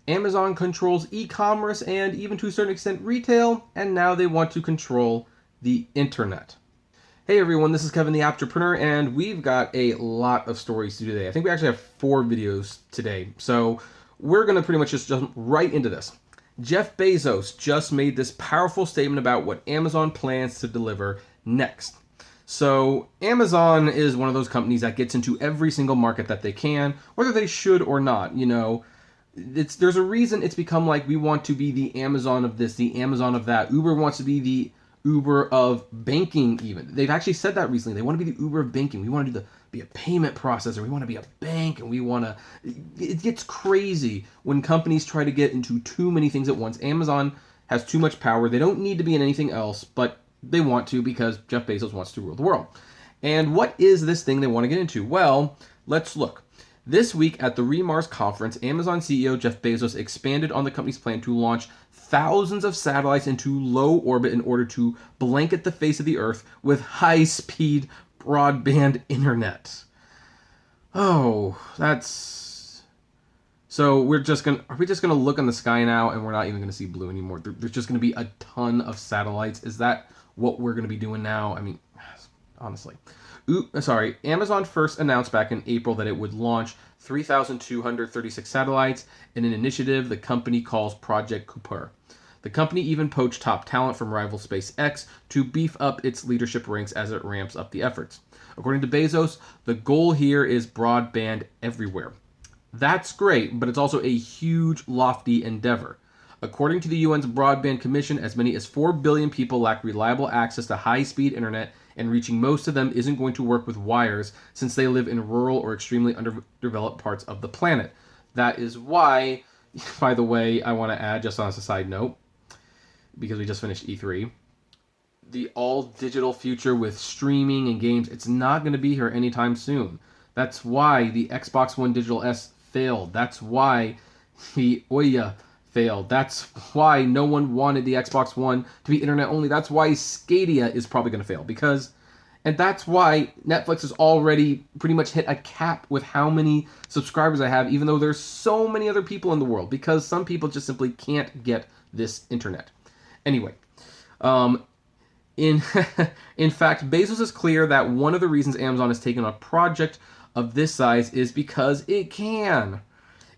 Amazon controls e-commerce and even to a certain extent retail, and now they want to control the internet. Hey everyone, this is Kevin the Apptrepreneur, and we've got a lot of stories to do today. I think we actually have 4 videos today, so we're going to pretty much just jump right into this. Jeff Bezos just made this powerful statement about what Amazon plans to deliver next. So Amazon is one of those companies that gets into every single market that they can, whether they should or not. You know, there's a reason it's become like we want to be the Amazon of this, the Amazon of that. Uber wants to be the Uber of banking even. They've actually said that recently. They want to be the Uber of banking. We want to be a payment processor. We want to be a bank, and we want to... It gets crazy when companies try to get into too many things at once. Amazon has too much power. They don't need to be in anything else, but they want to because Jeff Bezos wants to rule the world. And what is this thing they want to get into? Well, let's look. This week at the Remars conference, Amazon CEO Jeff Bezos expanded on the company's plan to launch thousands of satellites into low orbit in order to blanket the face of the Earth with high-speed broadband internet. Oh, that's... So are we just gonna look in the sky now and we're not even gonna see blue anymore? There's just gonna be a ton of satellites. Is that what we're gonna be doing now? I mean, honestly. Amazon first announced back in April that it would launch 3,236 satellites in an initiative the company calls Project Kuiper. The company even poached top talent from rival SpaceX to beef up its leadership ranks as it ramps up the efforts. According to Bezos, the goal here is broadband everywhere. That's great, but it's also a huge, lofty endeavor. According to the UN's Broadband Commission, as many as 4 billion people lack reliable access to high-speed internet, and reaching most of them isn't going to work with wires since they live in rural or extremely underdeveloped parts of the planet. That is why, by the way, I want to add, just on as a side note, because we just finished E3, the all-digital future with streaming and games, it's not going to be here anytime soon. That's why the Xbox One Digital S failed. That's why the Ouya failed. That's why no one wanted the Xbox One to be internet only. That's why Stadia is probably going to fail. And that's why Netflix has already pretty much hit a cap with how many subscribers I have, even though there's so many other people in the world, because some people just simply can't get this internet. Anyway, in fact, Bezos is clear that one of the reasons Amazon has taken on a project of this size is because it can.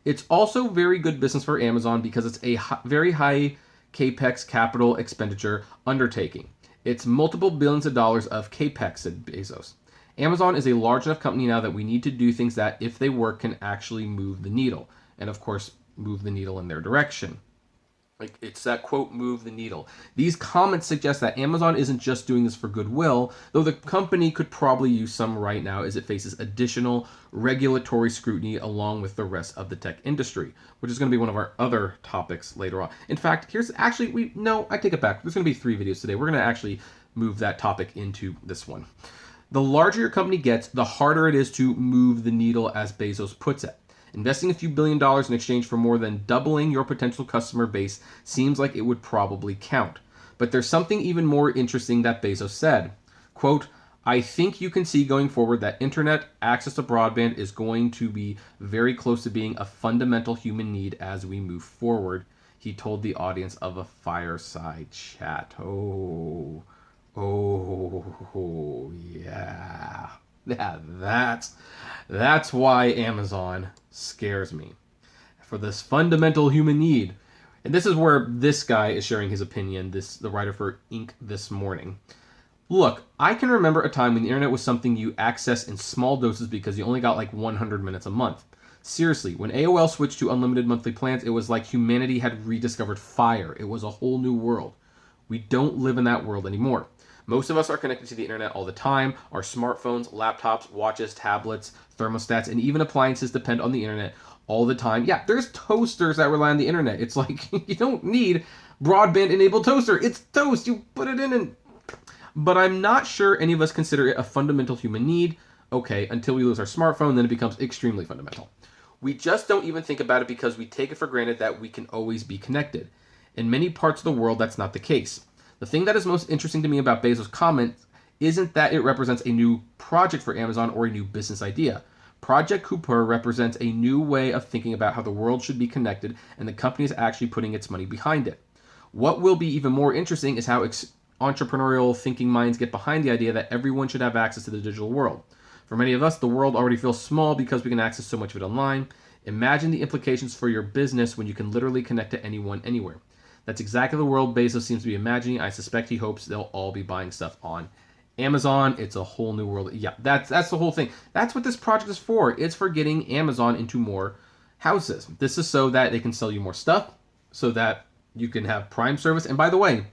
It's also very good business for Amazon because it's a very high capex capital expenditure undertaking. It's multiple billions of dollars of capex, said Bezos. Amazon is a large enough company now that we need to do things that, if they work, can actually move the needle. And of course, move the needle in their direction. Like, it's that quote, move the needle. These comments suggest that Amazon isn't just doing this for goodwill, though the company could probably use some right now as it faces additional regulatory scrutiny along with the rest of the tech industry, which is going to be one of our other topics later on. In fact, I take it back. There's going to be 3 videos today. We're going to actually move that topic into this one. The larger your company gets, the harder it is to move the needle, as Bezos puts it. Investing a few $1 billion in exchange for more than doubling your potential customer base seems like it would probably count. But there's something even more interesting that Bezos said. Quote, I think you can see going forward that internet access to broadband is going to be very close to being a fundamental human need as we move forward, he told the audience of a fireside chat. Oh, yeah. That's why Amazon scares me. For this fundamental human need. And this is where this guy is sharing his opinion, the writer for Inc. this morning. Look, I can remember a time when the internet was something you access in small doses because you only got like 100 minutes a month. Seriously, when AOL switched to unlimited monthly plans, it was like humanity had rediscovered fire. It was a whole new world. We don't live in that world anymore. Most of us are connected to the internet all the time. Our smartphones, laptops, watches, tablets, thermostats, and even appliances depend on the internet all the time. Yeah, there's toasters that rely on the internet. It's like, you don't need broadband-enabled toaster. It's toast. You put it in and... But I'm not sure any of us consider it a fundamental human need. Okay, until we lose our smartphone, then it becomes extremely fundamental. We just don't even think about it because we take it for granted that we can always be connected. In many parts of the world, that's not the case. The thing that is most interesting to me about Bezos' comment isn't that it represents a new project for Amazon or a new business idea. Project Cooper represents a new way of thinking about how the world should be connected, and the company is actually putting its money behind it. What will be even more interesting is how entrepreneurial thinking minds get behind the idea that everyone should have access to the digital world. For many of us, the world already feels small because we can access so much of it online. Imagine the implications for your business when you can literally connect to anyone, anywhere. That's exactly the world Bezos seems to be imagining. I suspect he hopes they'll all be buying stuff on Amazon. It's a whole new world. Yeah, that's the whole thing. That's what this project is for. It's for getting Amazon into more houses. This is so that they can sell you more stuff, so that you can have Prime service. And by the way,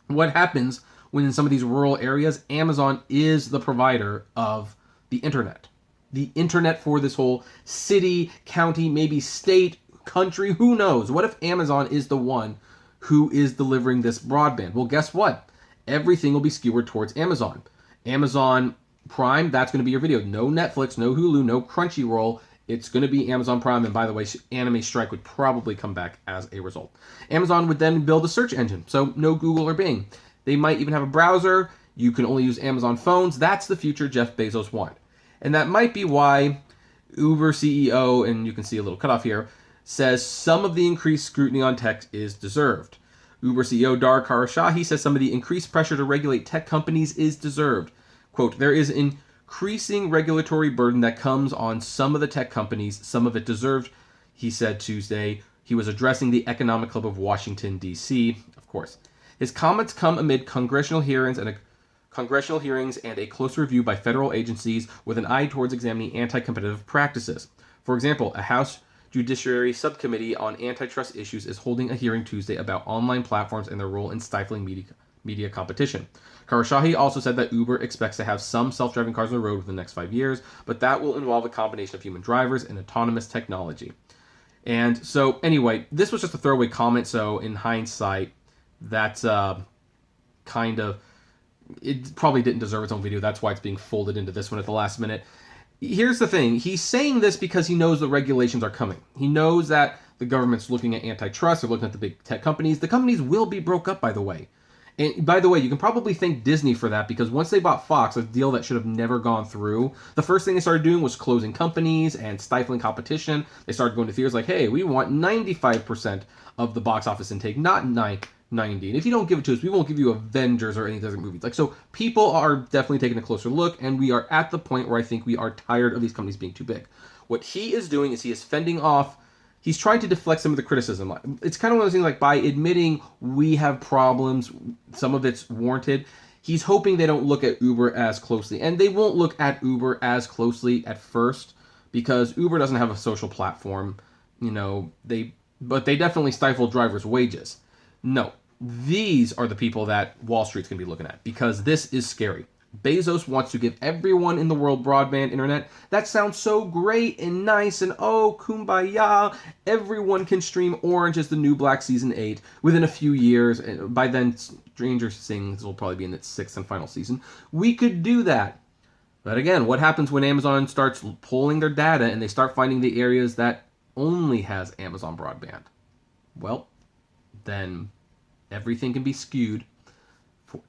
what happens when in some of these rural areas, Amazon is the provider of the internet? The internet for this whole city, county, maybe state, country, who knows? What if Amazon is the one who is delivering this broadband? Well, guess what? Everything will be skewered towards Amazon. Amazon Prime, that's going to be your video. No Netflix, no Hulu, no Crunchyroll. It's going to be Amazon Prime. And by the way, Anime Strike would probably come back as a result. Amazon would then build a search engine. So no Google or Bing. They might even have a browser. You can only use Amazon phones. That's the future Jeff Bezos wanted. And that might be why Uber CEO, and you can see a little cutoff here, says some of the increased scrutiny on tech is deserved. Uber CEO Dara Khosrowshahi says some of the increased pressure to regulate tech companies is deserved. Quote, there is increasing regulatory burden that comes on some of the tech companies, some of it deserved, he said Tuesday. He was addressing the Economic Club of Washington, D.C., of course. His comments come amid congressional hearings and a close review by federal agencies with an eye towards examining anti-competitive practices. For example, a House Judiciary Subcommittee on Antitrust Issues is holding a hearing Tuesday about online platforms and their role in stifling media competition. Khosrowshahi also said that Uber expects to have some self-driving cars on the road within the next 5 years, but that will involve a combination of human drivers and autonomous technology. And so, anyway, this was just a throwaway comment, so in hindsight, that's kind of... It probably didn't deserve its own video. That's why it's being folded into this one at the last minute. Here's the thing. He's saying this because he knows the regulations are coming. He knows that the government's looking at antitrust. They're looking at the big tech companies. The companies will be broke up, by the way. And by the way, you can probably thank Disney for that, because once they bought Fox, a deal that should have never gone through, the first thing they started doing was closing companies and stifling competition. They started going to theaters like, hey, we want 95% of the box office intake, not 90. And if you don't give it to us, we won't give you Avengers or any other movies. Like, so people are definitely taking a closer look, and we are at the point where I think we are tired of these companies being too big. What he is doing is he is fending off. He's trying to deflect some of the criticism. It's kind of one of those things, like, by admitting we have problems, some of it's warranted. He's hoping they don't look at Uber as closely. And they won't look at Uber as closely at first, because Uber doesn't have a social platform. You know, but they definitely stifle drivers' wages. No, these are the people that Wall Street's going to be looking at, because this is scary. Bezos wants to give everyone in the world broadband internet. That sounds so great and nice, and oh, kumbaya. Everyone can stream Orange as the new Black Season 8 within a few years. By then, Stranger Things will probably be in its 6th and final season. We could do that. But again, what happens when Amazon starts pulling their data and they start finding the areas that only has Amazon broadband? Well, then everything can be skewed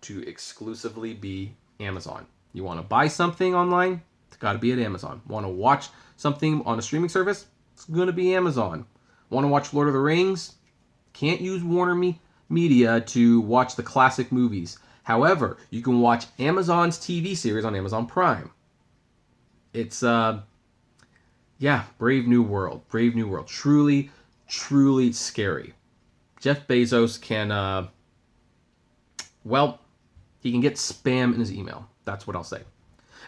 to exclusively be Amazon. You want to buy something online? It's got to be at Amazon. Want to watch something on a streaming service? It's going to be Amazon. Want to watch Lord of the Rings? Can't use Warner Media to watch the classic movies. However, you can watch Amazon's TV series on Amazon Prime. It's, brave new world. Brave new world. Truly, truly scary. Jeff Bezos can, he can get spam in his email. That's what I'll say.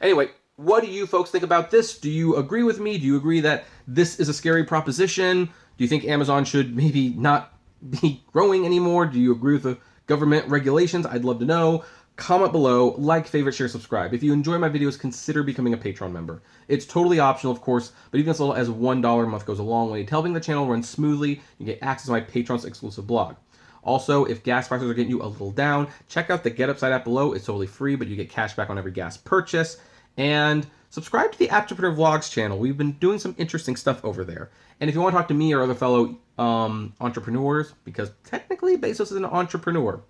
Anyway, what do you folks think about this? Do you agree with me? Do you agree that this is a scary proposition? Do you think Amazon should maybe not be growing anymore? Do you agree with the government regulations? I'd love to know. Comment below, like, favorite, share, subscribe. If you enjoy my videos, consider becoming a Patreon member. It's totally optional, of course, but even as little as $1 a month goes a long way to helping the channel run smoothly. You get access to my Patreon's exclusive blog. Also, if gas prices are getting you a little down, check out the Get Upside app below. It's totally free, but you get cash back on every gas purchase. And subscribe to the Apptrepreneur Vlogs channel. We've been doing some interesting stuff over there. And if you want to talk to me or other fellow entrepreneurs, because technically Bezos is an entrepreneur,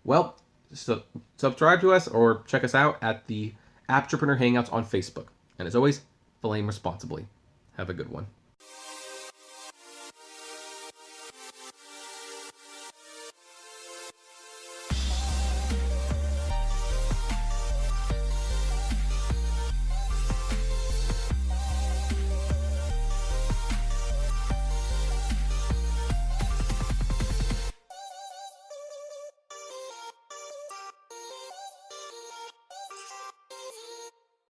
well, so subscribe to us or check us out at the Apptrepreneur Hangouts on Facebook. And as always, flame responsibly. Have a good one.